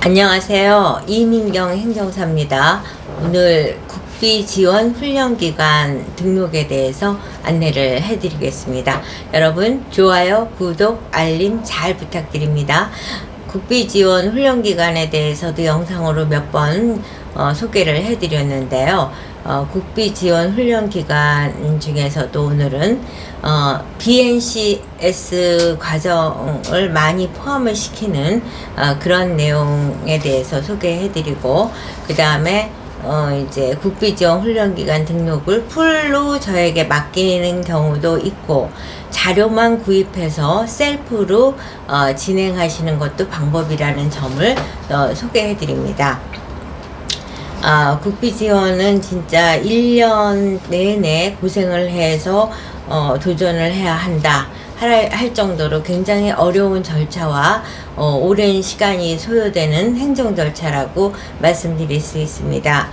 안녕하세요. 이민경 행정사입니다. 오늘 국비지원 훈련기간 등록에 대해서 안내를 해드리겠습니다. 여러분 좋아요, 구독, 알림 잘 부탁드립니다. 국비지원 훈련기간에 대해서도 영상으로 몇 번 소개를 해드렸는데요. 국비지원 훈련기간 중에서도 오늘은 BNCS 과정을 많이 포함을 시키는 그런 내용에 대해서 소개해드리고, 그 다음에 이제 국비지원 훈련기간 등록을 풀로 저에게 맡기는 경우도 있고, 자료만 구입해서 셀프로 진행하시는 것도 방법이라는 점을 소개해드립니다. 국비지원은 진짜 1년 내내 고생을 해서 도전을 해야 한다 할 정도로 굉장히 어려운 절차와 오랜 시간이 소요되는 행정 절차라고 말씀드릴 수 있습니다.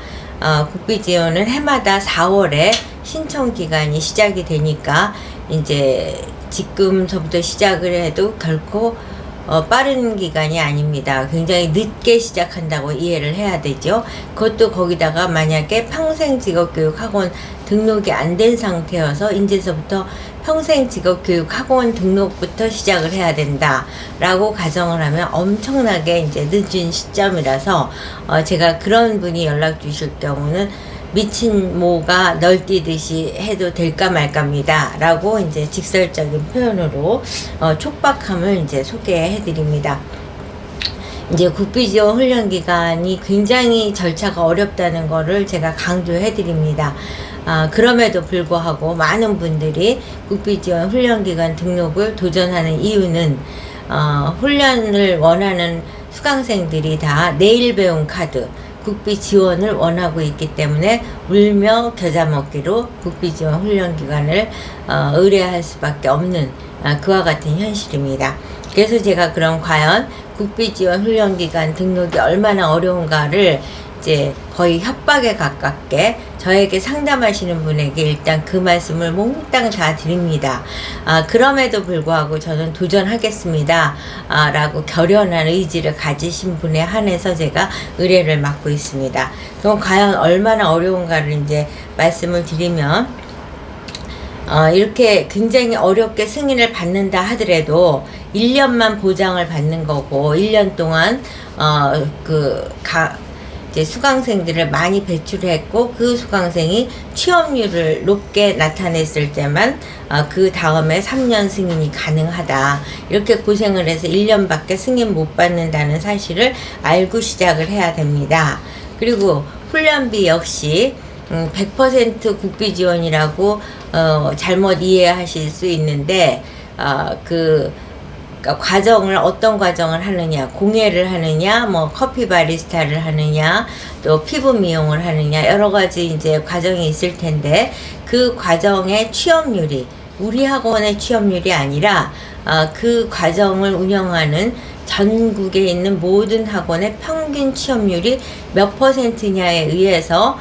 국비지원은 해마다 4월에 신청 기간이 시작이 되니까 이제 지금서부터 시작을 해도 결코 빠른 기간이 아닙니다. 굉장히 늦게 시작한다고 이해를 해야 되죠. 그것도 거기다가 만약에 평생직업교육학원 등록이 안 된 상태여서 이제서부터 평생직업교육학원 등록부터 시작을 해야 된다 라고 가정을 하면 엄청나게 이제 늦은 시점이라서 제가 그런 분이 연락 주실 경우는 미친 모가 널뛰듯이 해도 될까 말까입니다 라고 이제 직설적인 표현으로 촉박함을 이제 소개해 드립니다. 이제 국비지원 훈련 기간이 굉장히 절차가 어렵다는 거를 제가 강조해 드립니다. 그럼에도 불구하고 많은 분들이 국비지원 훈련 기간 등록을 도전하는 이유는 훈련을 원하는 수강생들이 다 내일 배움 카드 국비 지원을 원하고 있기 때문에 울며 겨자 먹기로 국비 지원 훈련 기간을 의뢰할 수밖에 없는 그와 같은 현실입니다. 그래서 제가 그럼 과연 국비 지원 훈련 기간 등록이 얼마나 어려운가를 이제 거의 협박에 가깝게 저에게 상담하시는 분에게 일단 그 말씀을 몽땅 다 드립니다. 그럼에도 불구하고 저는 도전하겠습니다 라고 결연한 의지를 가지신 분에 한해서 제가 의뢰를 맡고 있습니다. 그럼 과연 얼마나 어려운가를 이제 말씀을 드리면, 이렇게 굉장히 어렵게 승인을 받는다 하더라도 1년만 보장을 받는 거고, 1년 동안 이제 수강생들을 많이 배출했고 그 수강생이 취업률을 높게 나타냈을 때만 그 다음에 3년 승인이 가능하다. 이렇게 고생을 해서 1년밖에 승인 못 받는다는 사실을 알고 시작을 해야 됩니다. 그리고 훈련비 역시 100% 국비 지원이라고 잘못 이해하실 수 있는데 그러니까 과정을 어떤 과정을 하느냐, 공예를 하느냐, 뭐 커피 바리스타를 하느냐, 또 피부 미용을 하느냐, 여러 가지 이제 과정이 있을 텐데 그 과정의 취업률이 우리 학원의 취업률이 아니라 그 과정을 운영하는 전국에 있는 모든 학원의 평균 취업률이 몇 %냐에 의해서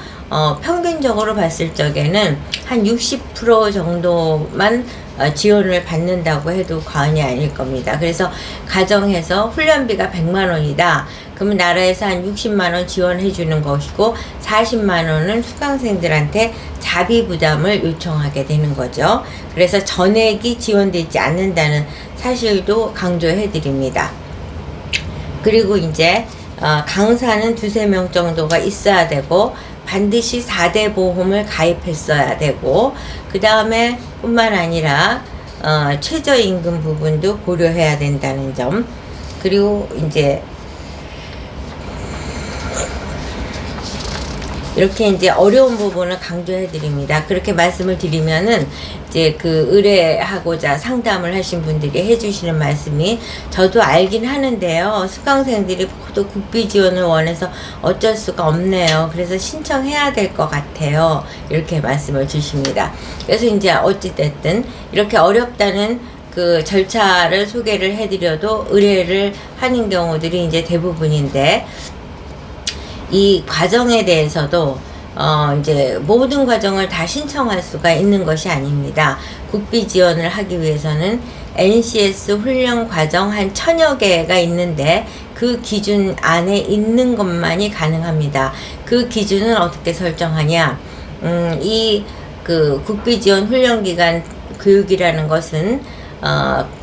평균적으로 봤을 적에는 한 60% 정도만 지원을 받는다고 해도 과언이 아닐 겁니다. 그래서 가정해서 훈련비가 100만 원이다. 그러면 나라에서 한 60만 원 지원해 주는 것이고 40만 원은 수강생들한테 자비 부담을 요청하게 되는 거죠. 그래서 전액이 지원되지 않는다는 사실도 강조해 드립니다. 그리고 이제 강사는 2~3명 정도가 있어야 되고 반드시 4대 보험을 가입했어야 되고, 그 다음에 뿐만 아니라 최저임금 부분도 고려해야 된다는 점, 그리고 이제 이렇게 이제 어려운 부분을 강조해 드립니다. 그렇게 말씀을 드리면은 이제 그 의뢰하고자 상담을 하신 분들이 해주시는 말씀이, 저도 알긴 하는데요, 수강생들이 모두 국비 지원을 원해서 어쩔 수가 없네요. 그래서 신청해야 될 것 같아요. 이렇게 말씀을 주십니다. 그래서 이제 어찌됐든 이렇게 어렵다는 그 절차를 소개를 해드려도 의뢰를 하는 경우들이 이제 대부분인데, 이 과정에 대해서도 이제 모든 과정을 다 신청할 수가 있는 것이 아닙니다. 국비 지원을 하기 위해서는 NCS 훈련 과정 한 1000여 개가 있는데 그 기준 안에 있는 것만이 가능합니다. 그 기준은 어떻게 설정하냐? 이 그 국비 지원 훈련 기간 교육이라는 것은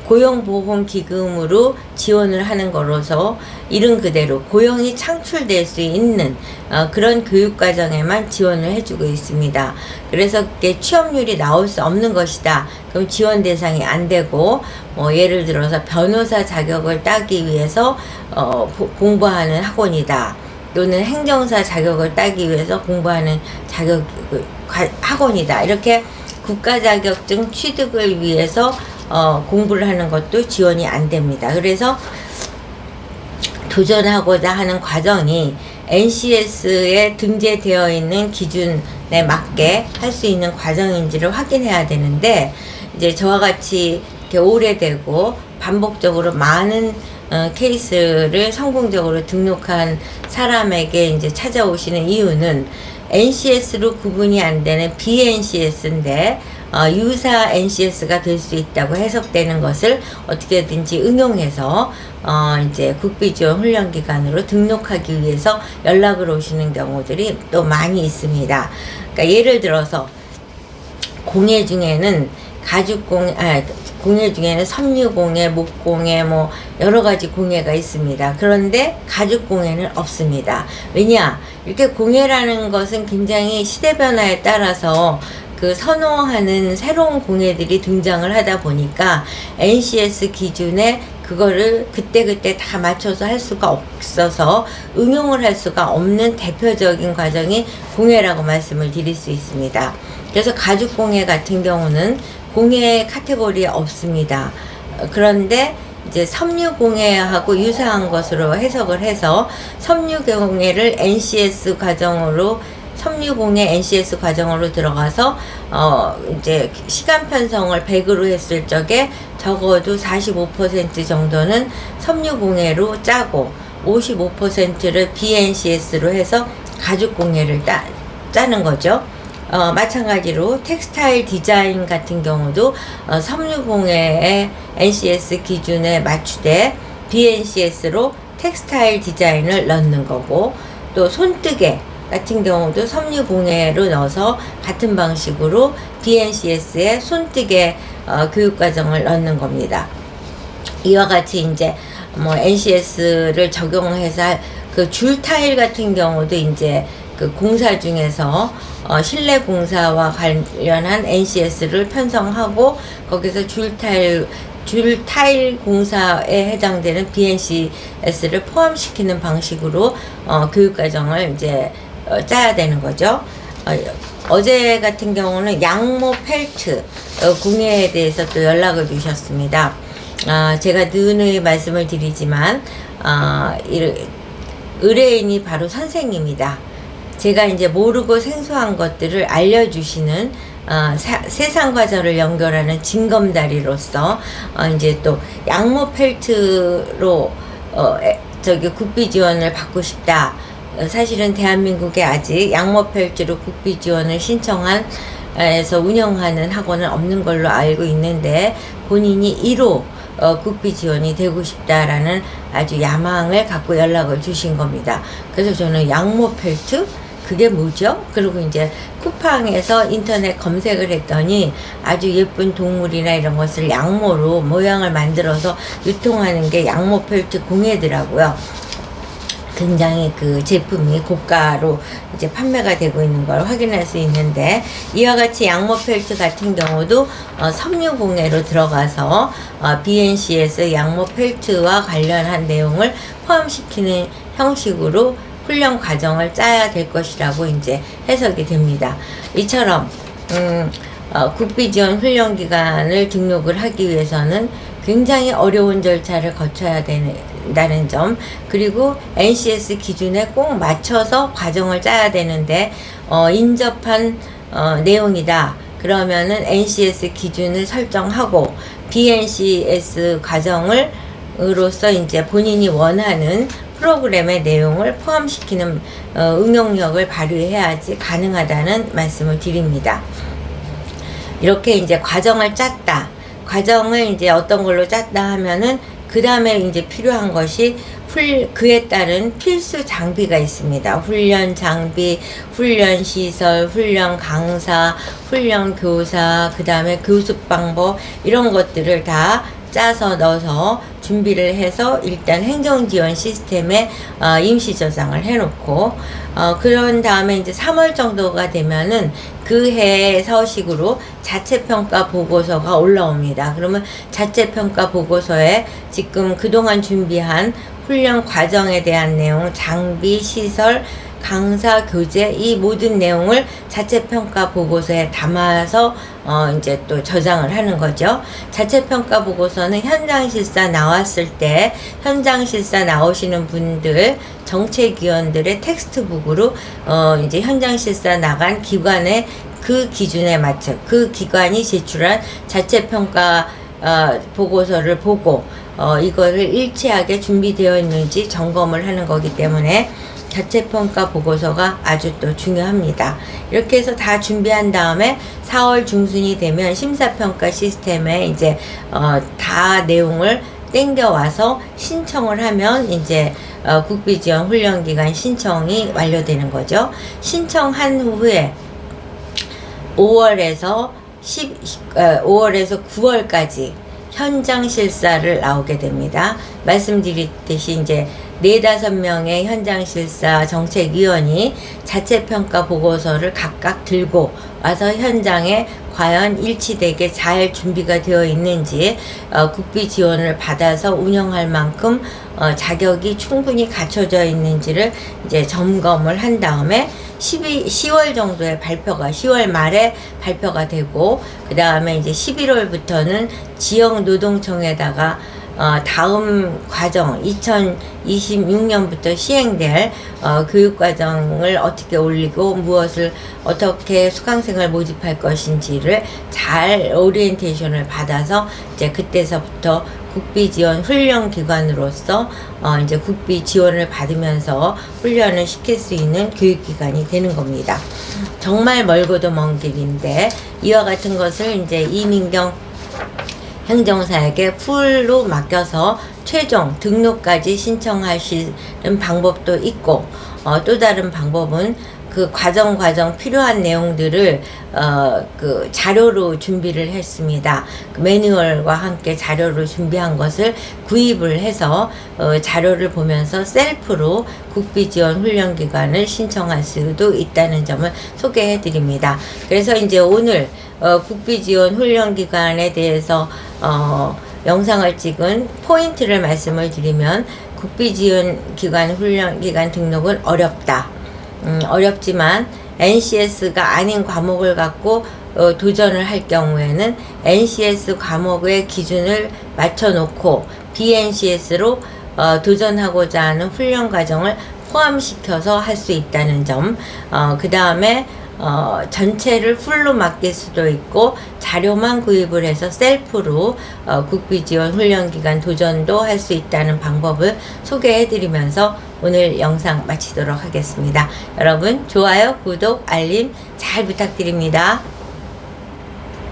고용보험기금으로 지원을 하는 거로서 이름 그대로 고용이 창출될 수 있는 그런 교육과정에만 지원을 해주고 있습니다. 그래서 그게 취업률이 나올 수 없는 것이다. 그럼 지원 대상이 안 되고, 예를 들어서 변호사 자격을 따기 위해서 공부하는 학원이다. 또는 행정사 자격을 따기 위해서 공부하는 학원이다. 이렇게 국가 자격증 취득을 위해서 공부를 하는 것도 지원이 안 됩니다. 그래서 도전하고자 하는 과정이 NCS에 등재되어 있는 기준에 맞게 할 수 있는 과정인지를 확인해야 되는데, 이제 저와 같이 이렇게 오래되고 반복적으로 많은 케이스를 성공적으로 등록한 사람에게 이제 찾아오시는 이유는 NCS로 구분이 안 되는 BNCS인데 유사 NCS가 될 수 있다고 해석되는 것을 어떻게든지 응용해서 이제 국비지원 훈련기관으로 등록하기 위해서 연락을 오시는 경우들이 또 많이 있습니다. 그러니까 예를 들어서 공예 중에는 공예 중에는 섬유공예, 목공예, 뭐 여러 가지 공예가 있습니다. 그런데 가죽공예는 없습니다. 왜냐? 이렇게 공예라는 것은 굉장히 시대 변화에 따라서 그 선호하는 새로운 공예들이 등장을 하다 보니까 NCS 기준에 그거를 그때그때 다 맞춰서 할 수가 없어서 응용을 할 수가 없는 대표적인 과정이 공예라고 말씀을 드릴 수 있습니다. 그래서 가죽공예 같은 경우는 공예 카테고리에 없습니다. 그런데 이제 섬유공예하고 유사한 것으로 해석을 해서 섬유공예를 NCS 과정으로 섬유공예 NCS 과정으로 들어가서 이제 시간 편성을 100으로 했을 적에 적어도 45% 정도는 섬유공예로 짜고 55%를 BNCS로 해서 가죽공예를 짜는 거죠. 마찬가지로 텍스타일 디자인 같은 경우도 섬유공예의 NCS 기준에 맞추되 BNCS로 텍스타일 디자인을 넣는 거고, 또 손뜨개 같은 경우도 섬유공예로 넣어서 같은 방식으로 BNCS에 손뜨개 교육과정을 넣는 겁니다. 이와 같이 이제 뭐 NCS를 적용해서 그 줄 타일 같은 경우도 이제 그 공사 중에서 실내 공사와 관련한 NCS를 편성하고 거기서 줄 타일 공사에 해당되는 BNCS를 포함시키는 방식으로 교육과정을 이제 짜야 되는 거죠. 어제 같은 경우는 양모 펠트 공예에 대해서 또 연락을 주셨습니다. 제가 늘 말씀을 드리지만 의뢰인이 바로 선생님이다. 제가 이제 모르고 생소한 것들을 알려주시는 세상과 저를 연결하는 징검다리로서 이제 또 양모 펠트로 국비 지원을 받고 싶다. 사실은 대한민국에 아직 양모 펠트로 국비 지원을 신청해서 운영하는 학원은 없는 걸로 알고 있는데, 본인이 1호 국비 지원이 되고 싶다라는 아주 야망을 갖고 연락을 주신 겁니다. 그래서 저는 양모 펠트? 그게 뭐죠? 그리고 이제 쿠팡에서 인터넷 검색을 했더니 아주 예쁜 동물이나 이런 것을 양모로 모양을 만들어서 유통하는 게 양모 펠트 공예더라고요. 굉장히 그 제품이 고가로 이제 판매가 되고 있는 걸 확인할 수 있는데, 이와 같이 양모 펠트 같은 경우도 섬유공예로 들어가서 BNCS 양모 펠트와 관련한 내용을 포함시키는 형식으로 훈련 과정을 짜야 될 것이라고 이제 해석이 됩니다. 이처럼 국비 지원 훈련 기간을 등록을 하기 위해서는 굉장히 어려운 절차를 거쳐야 된다는 점, 그리고 NCS 기준에 꼭 맞춰서 과정을 짜야 되는데 인접한 내용이다. 그러면은 NCS 기준을 설정하고 BNCS 과정을 으로서 이제 본인이 원하는 프로그램의 내용을 포함시키는 응용력을 발휘해야지 가능하다는 말씀을 드립니다. 이렇게 이제 과정을 짰다. 과정을 이제 어떤 걸로 짰다 하면은 그 다음에 이제 필요한 것이 그에 따른 필수 장비가 있습니다. 훈련 장비, 훈련 시설, 훈련 강사, 훈련 교사, 그 다음에 교습 방법 이런 것들을 다 짜서 넣어서 준비를 해서 일단 행정지원 시스템에 임시 저장을 해놓고 그런 다음에 이제 3월 정도가 되면은 그 해 서식으로 자체평가 보고서가 올라옵니다. 그러면 자체평가 보고서에 지금 그동안 준비한 훈련 과정에 대한 내용, 장비, 시설, 강사, 교재 이 모든 내용을 자체평가 보고서에 담아서 이제 또 저장을 하는 거죠. 자체평가 보고서는 현장실사 나왔을 때 현장실사 나오시는 분들 정책위원들의 텍스트북으로 이제 현장실사 나간 기관의 그 기준에 맞춰 그 기관이 제출한 자체평가 보고서를 보고 이거를 일치하게 준비되어 있는지 점검을 하는 거기 때문에 자체평가 보고서가 아주 또 중요합니다. 이렇게 해서 다 준비한 다음에 4월 중순이 되면 심사평가 시스템에 이제 다 내용을 땡겨와서 신청을 하면 이제 국비지원 훈련기간 신청이 완료되는 거죠. 신청한 후에 5월에서 9월까지 현장 실사를 나오게 됩니다. 말씀드렸듯이 이제 4-5명의 현장 실사 정책위원이 자체평가 보고서를 각각 들고 와서 현장에 과연 일치되게 잘 준비가 되어 있는지 국비 지원을 받아서 운영할 만큼 자격이 충분히 갖춰져 있는지를 이제 점검을 한 다음에 10월 정도에 발표가 10월 말에 발표가 되고 그 다음에 이제 11월부터는 지역노동청에다가 다음 과정 2026년부터 시행될 교육과정을 어떻게 올리고 무엇을 어떻게 수강생을 모집할 것인지를 잘 오리엔테이션을 받아서 이제 그때서부터 국비지원 훈련기관으로서 이제 국비 지원을 받으면서 훈련을 시킬 수 있는 교육기관이 되는 겁니다. 정말 멀고도 먼 길인데 이와 같은 것을 이제 이민경 행정사에게 풀로 맡겨서 최종 등록까지 신청하시는 방법도 있고 또 다른 방법은 그 과정 필요한 내용들을 그 자료로 준비를 했습니다. 그 매뉴얼과 함께 자료로 준비한 것을 구입을 해서 자료를 보면서 셀프로 국비지원 훈련기관을 신청할 수도 있다는 점을 소개해 드립니다. 그래서 이제 오늘 국비지원 훈련기관에 대해서 영상을 찍은 포인트를 말씀을 드리면 국비지원기관 훈련기관 등록은 어렵다. 어렵지만 NCS가 아닌 과목을 갖고 도전을 할 경우에는 NCS 과목의 기준을 맞춰놓고 BNCS로 도전하고자 하는 훈련 과정을 포함시켜서 할 수 있다는 점, 그 다음에 전체를 풀로 맡길 수도 있고 자료만 구입을 해서 셀프로 국비지원 훈련기간 도전도 할 수 있다는 방법을 소개해 드리면서 오늘 영상 마치도록 하겠습니다. 여러분 좋아요, 구독, 알림 잘 부탁드립니다.